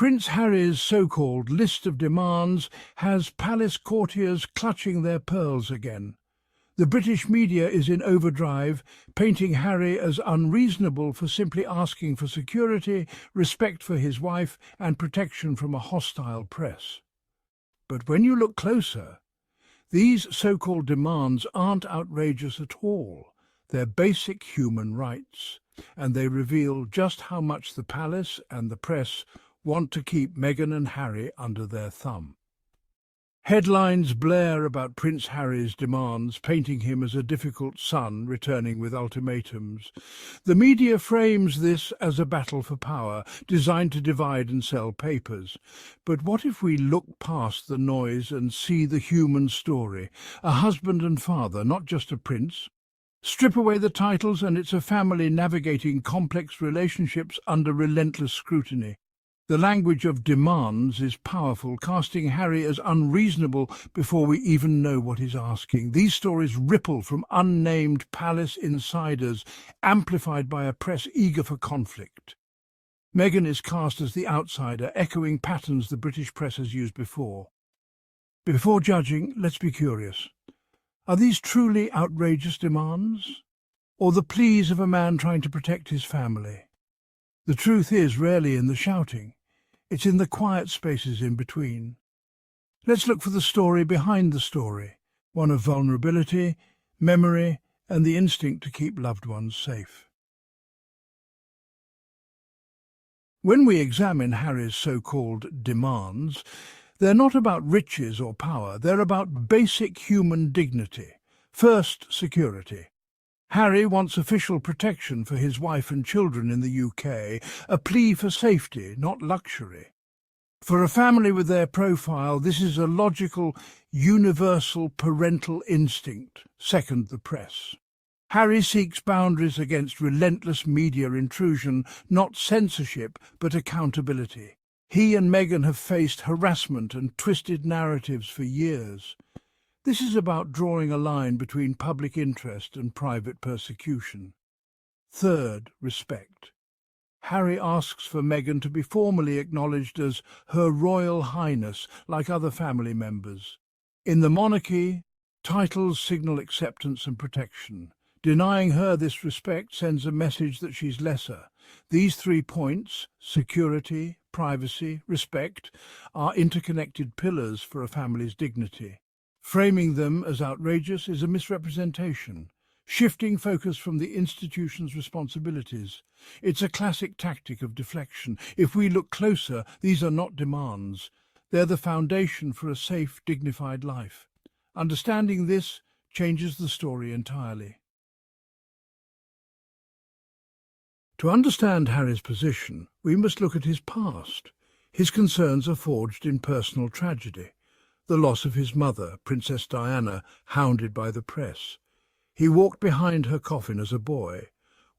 Prince Harry's so-called list of demands has palace courtiers clutching their pearls again. The British media is in overdrive, painting Harry as unreasonable for simply asking for security, respect for his wife, and protection from a hostile press. But when you look closer, these so-called demands aren't outrageous at all. They're basic human rights, and they reveal just how much the palace and the press want to keep Meghan and Harry under their thumb. Headlines blare about Prince Harry's demands, painting him as a difficult son returning with ultimatums. The media frames this as a battle for power, designed to divide and sell papers. But what if we look past the noise and see the human story? A husband and father, not just a prince. Strip away the titles and it's a family navigating complex relationships under relentless scrutiny. The language of demands is powerful, casting Harry as unreasonable before we even know what he's asking. These stories ripple from unnamed palace insiders, amplified by a press eager for conflict. Meghan is cast as the outsider, echoing patterns the British press has used before. Before judging, let's be curious. Are these truly outrageous demands, or the pleas of a man trying to protect his family? The truth is rarely in the shouting. It's in the quiet spaces in between. Let's look for the story behind the story, one of vulnerability, memory, and the instinct to keep loved ones safe. When we examine Harry's so-called demands, they're not about riches or power, they're about basic human dignity. First, security. Harry wants official protection for his wife and children in the UK, a plea for safety, not luxury. For a family with their profile, this is a logical, universal parental instinct. Second, the press. Harry seeks boundaries against relentless media intrusion, not censorship, but accountability. He and Meghan have faced harassment and twisted narratives for years. This is about drawing a line between public interest and private persecution. Third, respect. Harry asks for Meghan to be formally acknowledged as Her Royal Highness, like other family members. In the monarchy, titles signal acceptance and protection. Denying her this respect sends a message that she's lesser. These 3 points, security, privacy, respect, are interconnected pillars for a family's dignity. Framing them as outrageous is a misrepresentation, shifting focus from the institution's responsibilities. It's a classic tactic of deflection. If we look closer, these are not demands. They're the foundation for a safe, dignified life. Understanding this changes the story entirely. To understand Harry's position, we must look at his past. His concerns are forged in personal tragedy. The loss of his mother, Princess Diana, hounded by the press. He walked behind her coffin as a boy,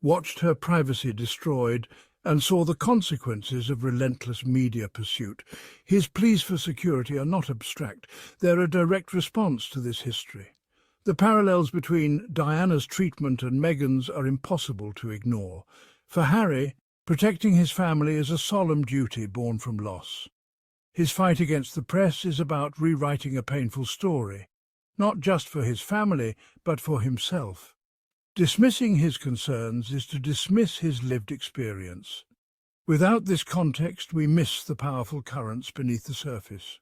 watched her privacy destroyed, and saw the consequences of relentless media pursuit. His pleas for security are not abstract. They're a direct response to this history. The parallels between Diana's treatment and Meghan's are impossible to ignore. For Harry, protecting his family is a solemn duty born from loss. His fight against the press is about rewriting a painful story, not just for his family, but for himself. Dismissing his concerns is to dismiss his lived experience. Without this context, we miss the powerful currents beneath the surface.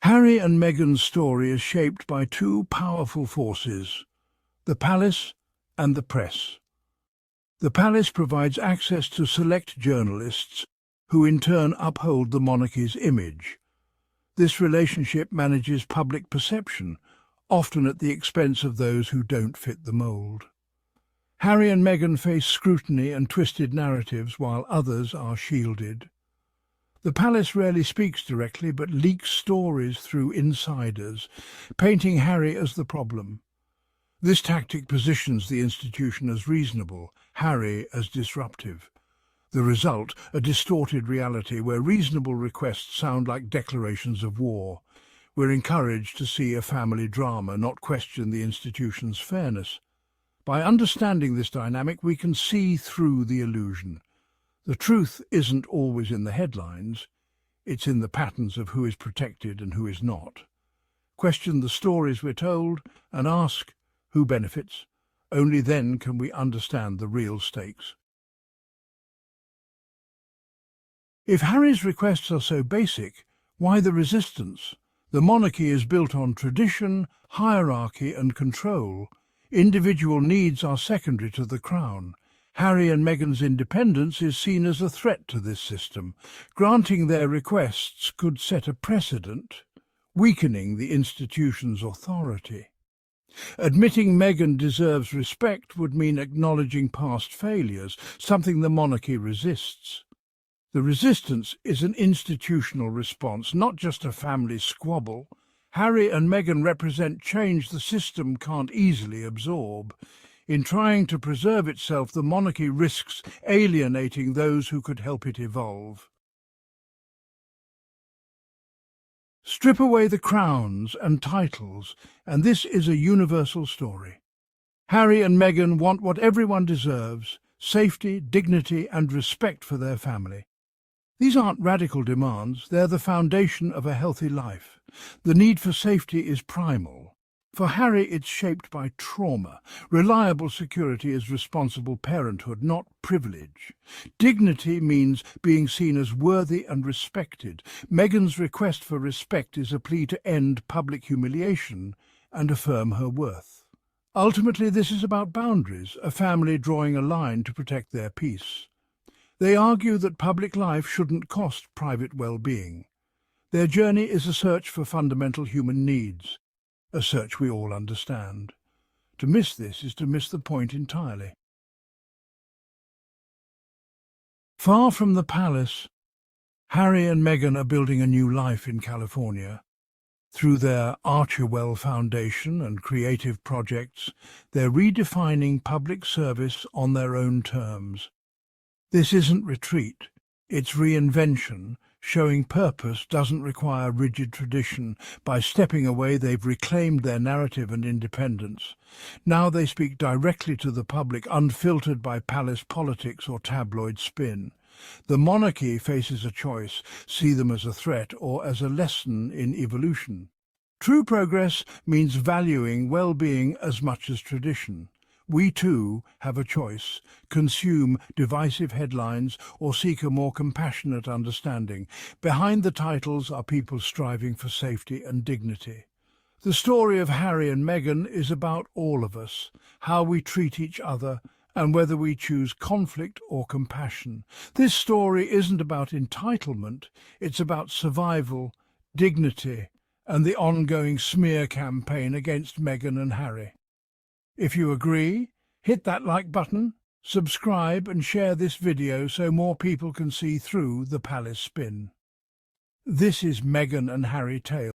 Harry and Meghan's story is shaped by 2 powerful forces, the palace and the press. The palace provides access to select journalists who in turn uphold the monarchy's image. This relationship manages public perception, often at the expense of those who don't fit the mould. Harry and Meghan face scrutiny and twisted narratives while others are shielded. The palace rarely speaks directly but leaks stories through insiders, painting Harry as the problem. This tactic positions the institution as reasonable, Harry as disruptive. The result, a distorted reality where reasonable requests sound like declarations of war. We're encouraged to see a family drama, not question the institution's fairness. By understanding this dynamic, we can see through the illusion. The truth isn't always in the headlines, it's in the patterns of who is protected and who is not. Question the stories we're told and ask who benefits. Only then can we understand the real stakes. If Harry's requests are so basic, why the resistance? The monarchy is built on tradition, hierarchy and control. Individual needs are secondary to the crown. Harry and Meghan's independence is seen as a threat to this system. Granting their requests could set a precedent, weakening the institution's authority. Admitting Meghan deserves respect would mean acknowledging past failures, something the monarchy resists. The resistance is an institutional response, not just a family squabble. Harry and Meghan represent change the system can't easily absorb. In trying to preserve itself, the monarchy risks alienating those who could help it evolve. Strip away the crowns and titles, and this is a universal story. Harry and Meghan want what everyone deserves: safety, dignity, and respect for their family. These aren't radical demands, they're the foundation of a healthy life. The need for safety is primal. For Harry, it's shaped by trauma. Reliable security is responsible parenthood, not privilege. Dignity means being seen as worthy and respected. Meghan's request for respect is a plea to end public humiliation and affirm her worth. Ultimately, this is about boundaries, a family drawing a line to protect their peace. They argue that public life shouldn't cost private well-being. Their journey is a search for fundamental human needs, a search we all understand. To miss this is to miss the point entirely. Far from the palace, Harry and Meghan are building a new life in California. Through their Archewell Foundation and creative projects, they're redefining public service on their own terms. This isn't retreat, it's reinvention. Showing purpose doesn't require rigid tradition. By stepping away, they've reclaimed their narrative and independence. Now they speak directly to the public, unfiltered by palace politics or tabloid spin. The monarchy faces a choice: see them as a threat or as a lesson in evolution. True progress means valuing well-being as much as tradition. We too have a choice: consume divisive headlines or seek a more compassionate understanding. Behind the titles are people striving for safety and dignity. The story of Harry and Meghan is about all of us, how we treat each other, and whether we choose conflict or compassion. This story isn't about entitlement, it's about survival, dignity, and the ongoing smear campaign against Meghan and Harry. If you agree, hit that like button, subscribe and share this video so more people can see through the palace spin. This is Meghan and Harry Tales.